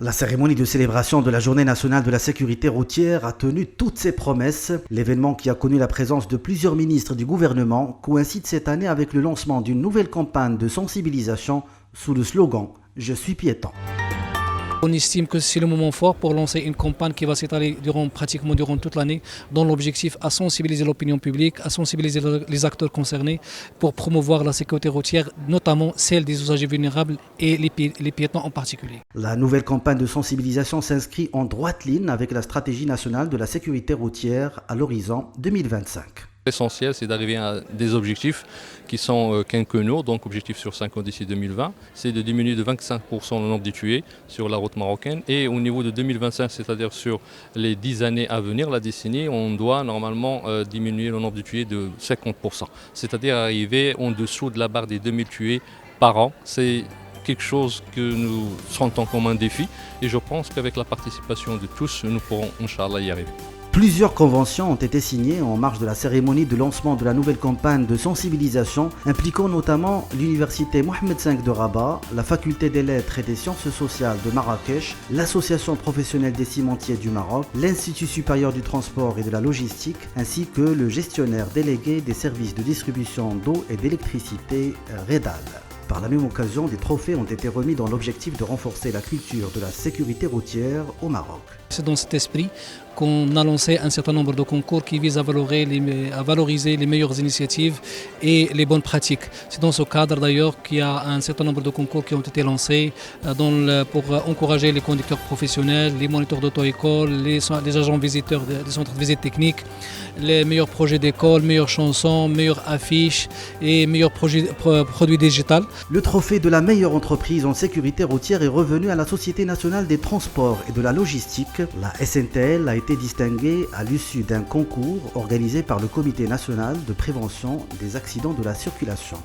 La cérémonie de célébration de la Journée nationale de la sécurité routière a tenu toutes ses promesses. L'événement, qui a connu la présence de plusieurs ministres du gouvernement, coïncide cette année avec le lancement d'une nouvelle campagne de sensibilisation sous le slogan « Je suis piéton ». On estime que c'est le moment fort pour lancer une campagne qui va s'étaler pratiquement durant toute l'année, dans l'objectif à sensibiliser l'opinion publique, à sensibiliser les acteurs concernés pour promouvoir la sécurité routière, notamment celle des usagers vulnérables et les piétons en particulier. La nouvelle campagne de sensibilisation s'inscrit en droite ligne avec la stratégie nationale de la sécurité routière à l'horizon 2025. L'essentiel, c'est d'arriver à des objectifs qui sont quinquennaux, donc objectifs sur 5 ans d'ici 2020, c'est de diminuer de 25% le nombre de tués sur la route marocaine. Et au niveau de 2025, c'est-à-dire sur les 10 années à venir, la décennie, on doit normalement diminuer le nombre de tués de 50%. C'est-à-dire arriver en dessous de la barre des 2000 tués par an. C'est quelque chose que nous sentons comme un défi et je pense qu'avec la participation de tous, nous pourrons, Inch'Allah, y arriver. Plusieurs conventions ont été signées en marge de la cérémonie de lancement de la nouvelle campagne de sensibilisation, impliquant notamment l'Université Mohamed V de Rabat, la Faculté des Lettres et des Sciences sociales de Marrakech, l'Association professionnelle des cimentiers du Maroc, l'Institut supérieur du transport et de la logistique, ainsi que le gestionnaire délégué des services de distribution d'eau et d'électricité, REDAL. Par la même occasion, des trophées ont été remis dans l'objectif de renforcer la culture de la sécurité routière au Maroc. C'est dans cet esprit qu'on a lancé un certain nombre de concours qui visent à valoriser les meilleures initiatives et les bonnes pratiques. C'est dans ce cadre d'ailleurs qu'il y a un certain nombre de concours qui ont été lancés pour encourager les conducteurs professionnels, les moniteurs d'auto-école, les agents visiteurs des centres de visite technique, les meilleurs projets d'école, meilleures chansons, meilleures affiches et meilleurs produits digitaux. Le trophée de la meilleure entreprise en sécurité routière est revenu à la Société nationale des transports et de la logistique. La SNTL a été distinguée à l'issue d'un concours organisé par le Comité national de prévention des accidents de la circulation.